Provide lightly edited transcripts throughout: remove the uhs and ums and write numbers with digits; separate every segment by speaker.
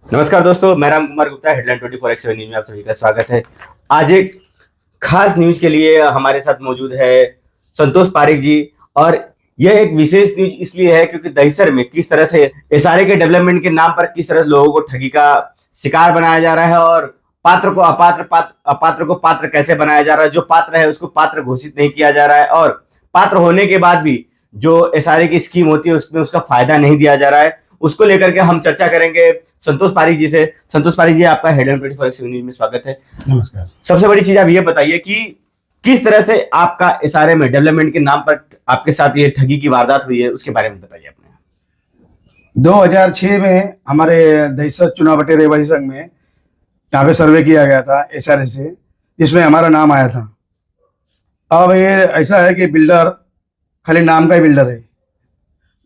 Speaker 1: नमस्कार दोस्तों, मैं Ram Kumar Gupta, headline 24x7 news में आप सभी का स्वागत है। आज एक खास न्यूज के लिए हमारे साथ मौजूद है संतोष पारिक जी। और यह एक विशेष न्यूज इसलिए है क्योंकि दहिसर में किस तरह से एसआरए के डेवलपमेंट के नाम पर किस तरह लोगों को ठगी का शिकार बनाया जा रहा है और पात्र को अपात्र को पात्र कैसे बनाया जा रहा है। जो पात्र है उसको पात्र घोषित नहीं किया जा रहा है और पात्र होने के बाद भी जो एसआरए की स्कीम होती है उसमें उसका फायदा नहीं दिया जा रहा है। उसको लेकर के हम चर्चा करेंगे संतोष पारिक जी से। संतोष पारिक जी, आपका हेडलाइन 24x7 न्यूज में स्वागत है।
Speaker 2: नमस्कार।
Speaker 1: सबसे बड़ी चीज आप ये बताइए कि किस तरह से आपका एसआरए में डेवलपमेंट के नाम पर आपके साथ ये ठगी की वारदात हुई है, उसके बारे में बताइए अपने।
Speaker 2: 2006 में हमारे दहिसर चुनावटी रहवासी संघ में यहाँ पे सर्वे किया गया था एसआरए से, जिसमें हमारा नाम आया था। अब ये ऐसा है कि बिल्डर खाली नाम का ही बिल्डर है,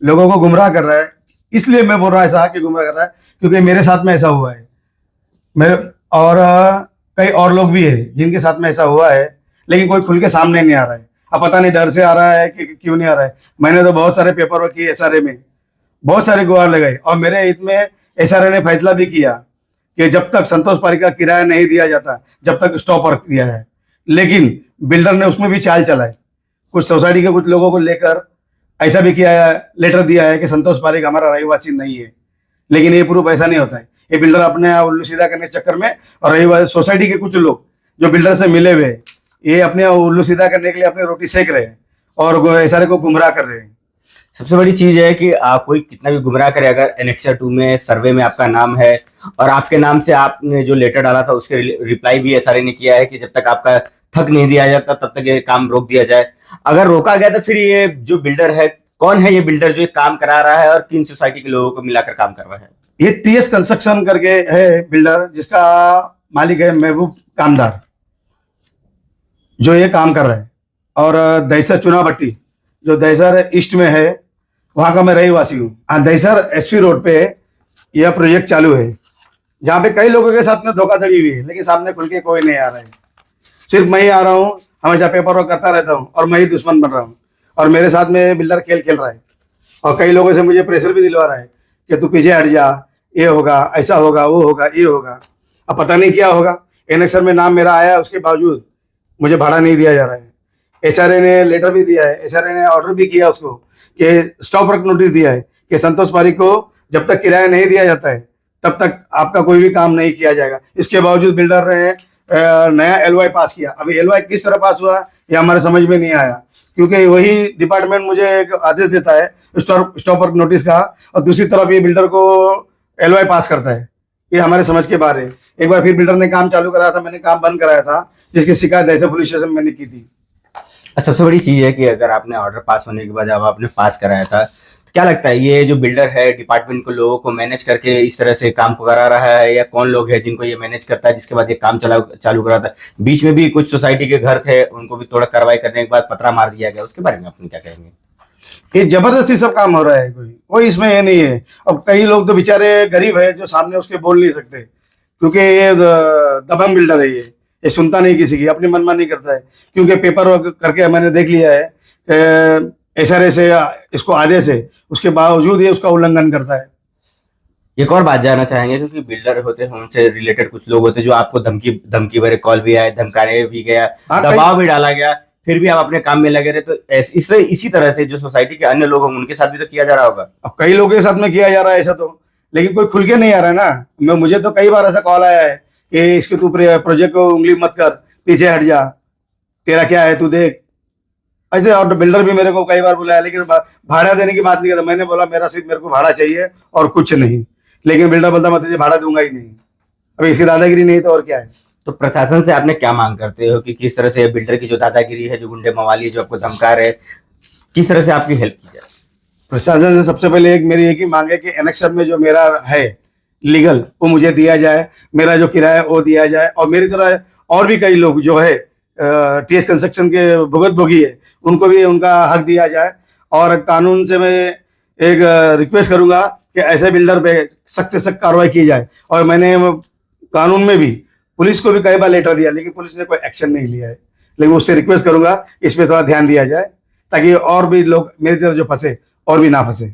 Speaker 2: लोगों को गुमराह कर रहा है। इसलिए मैं बोल रहा ऐसा कि गुमराह कर रहा है क्योंकि मेरे साथ में ऐसा हुआ है। मेरे और कई और लोग भी है जिनके साथ में ऐसा हुआ है, लेकिन कोई खुल के सामने नहीं आ रहा है। अब पता नहीं डर से आ रहा है कि क्यों नहीं आ रहा है। मैंने तो बहुत सारे पेपर वर्क किए एसआरए में, बहुत सारे गुहार लगाए और मेरे हित में एसआरए ने फैसला भी किया कि जब तक संतोष पारिक का किराया नहीं दिया जाता जब तक स्टॉप वर्क दिया है। लेकिन बिल्डर ने उसमें भी चाल चलाई, कुछ सोसाइटी के कुछ लोगों को लेकर ऐसा भी किया है, लेटर दिया है कि संतोष पारिक हमारा रहिवासी नहीं है। लेकिन ये प्रूफ ऐसा नहीं होता है। ये बिल्डर अपने उल्लू सीधा करने के चक्कर में और रहिवासी सोसाइटी के कुछ लोग जो बिल्डर से मिले हुए हैं, ये अपने उल्लू सीधा करने के लिए अपनी रोटी सेक रहे हैं और एसआरए को गुमराह कर रहे हैं।
Speaker 1: सबसे बड़ी चीज है कि आप कोई कितना भी गुमराह करे, अगर एनेक्सर 2 में सर्वे में आपका नाम है और आपके नाम से आपने जो लेटर डाला था उसके रिप्लाई भी एसआरए ने किया है कि जब तक आपका थक नहीं दिया जाता तब तक ये काम रोक दिया जाए। अगर रोका गया तो फिर ये जो बिल्डर है, कौन है ये बिल्डर जो ये काम करा रहा है और किन सोसाइटी के लोगों को मिलाकर काम कर रहा है?
Speaker 2: ये टीएस कंस्ट्रक्शन करके है बिल्डर, जिसका मालिक है महबूब कामदार, जो ये काम कर रहा है। और दहिसर चुनावटी जो दहिसर ईस्ट में है, वहां का मैं रहिवासी हूँ। दहिसर एसपी रोड पे यह प्रोजेक्ट चालू है, जहाँ पे कई लोगों के साथ में धोखाधड़ी हुई है, लेकिन सामने खुल के कोई नहीं आ रहा है। सिर्फ मैं ही आ रहा हूँ, हमेशा पेपर वर्क करता रहता हूँ और मैं ही दुश्मन बन रहा हूँ। और मेरे साथ में बिल्डर खेल खेल रहा है और कई लोगों से मुझे प्रेशर भी दिलवा रहा है कि तू पीछे हट जा, ये होगा, ऐसा होगा, वो होगा, ये होगा। अब पता नहीं क्या होगा। एनेक्सर में नाम मेरा आया, उसके बावजूद मुझे भाड़ा नहीं दिया जा रहा है। एसआरए ने लेटर भी दिया है, एसआरए ने ऑर्डर भी किया उसको कि स्टॉप वर्क नोटिस दिया है कि संतोष पारिक को जब तक किराया नहीं दिया जाता है तब तक आपका कोई भी काम नहीं किया जाएगा। इसके बावजूद बिल्डर ने नया एलवाई पास किया। अभी एलवाई किस तरह पास हुआ ये हमारे समझ में नहीं आया, क्योंकि वही डिपार्टमेंट मुझे एक आदेश देता है स्टॉप वर्क नोटिस का और दूसरी तरफ ये बिल्डर को एलवाई पास करता है। ये हमारे समझ के बाहर है। एक बार फिर बिल्डर ने काम चालू कराया था, मैंने काम बंद कराया था, जिसकी शिकायत दहिसर पुलिस स्टेशन में मैंने की थी।
Speaker 1: सबसे बड़ी चीज है कि अगर आपने ऑर्डर पास होने के बाद जब आपने पास कराया था, तो क्या लगता है ये जो बिल्डर है डिपार्टमेंट को लोगों को मैनेज करके इस तरह से काम को करा रहा है, या कौन लोग है जिनको ये मैनेज करता है जिसके बाद ये काम चालू कराता है? बीच में भी कुछ सोसाइटी के घर थे, उनको भी थोड़ा कार्रवाई करने के बाद पतरा मार दिया गया, उसके बारे में अपने क्या कहेंगे?
Speaker 2: ये जबरदस्ती सब काम हो रहा है, कोई इसमें ये नहीं है। अब कई लोग तो बेचारे गरीब है जो सामने उसके बोल नहीं सकते, क्योंकि ये दबंग बिल्डर है। ये सुनता नहीं किसी की, अपनी मनमानी करता है। क्योंकि पेपर वर्क करके मैंने देख लिया है एसआरए से इसको आदेश है, उसके बावजूद ये उसका उल्लंघन करता है।
Speaker 1: एक और बात जानना चाहेंगे, क्योंकि बिल्डर होते हैं उनसे रिलेटेड कुछ लोग होते हैं जो आपको धमकी भरे कॉल भी आए, धमकाने भी गया, दबाव भी डाला गया, फिर भी आप अपने काम में लगे रहे। तो इसी तरह से जो सोसाइटी के अन्य लोग होंगे उनके साथ भी तो किया जा रहा होगा।
Speaker 2: अब कई लोगों के साथ में किया जा रहा है ऐसा तो, लेकिन कोई खुल के नहीं आ रहा है ना। मुझे तो कई बार ऐसा कॉल आया है कि इसके तू प्रोजेक्ट को उंगली मत कर, पीछे हट जा, तेरा क्या है तू देख, ऐसे। और बिल्डर भी मेरे को कई बार बुलाया, लेकिन भाड़ा देने की बात नहीं करता। मैंने बोला मेरे को भाड़ा चाहिए और कुछ नहीं, लेकिन बिल्डर बोलता मैं तुझे भाड़ा दूंगा ही नहीं। अभी इसकी दादागिरी नहीं तो और क्या है।
Speaker 1: तो प्रशासन से आपने क्या मांग करते हो कि किस तरह से बिल्डर की जो दादागिरी है, जो गुंडे मवाली जो आपको धमका रहे, किस तरह से आपकी हेल्प की जाए?
Speaker 2: प्रशासन से सबसे पहले मेरी एक ही मांग है कि एनेक्सर में जो मेरा है लीगल वो मुझे दिया जाए, मेरा जो किराया वो दिया जाए। और मेरी तरह और भी कई लोग जो है टीएस कंस्ट्रक्शन के भुगतभोगी है, उनको भी उनका हक दिया जाए। और कानून से मैं एक रिक्वेस्ट करूंगा कि ऐसे बिल्डर पे सख्त से सख्त कार्रवाई की जाए। और मैंने कानून में भी पुलिस को भी कई बार लेटर दिया, लेकिन पुलिस ने कोई एक्शन नहीं लिया है। लेकिन उससे रिक्वेस्ट करूंगा इस पर थोड़ा ध्यान दिया जाए, ताकि और भी लोग मेरी तरह जो फंसे और भी ना फंसे।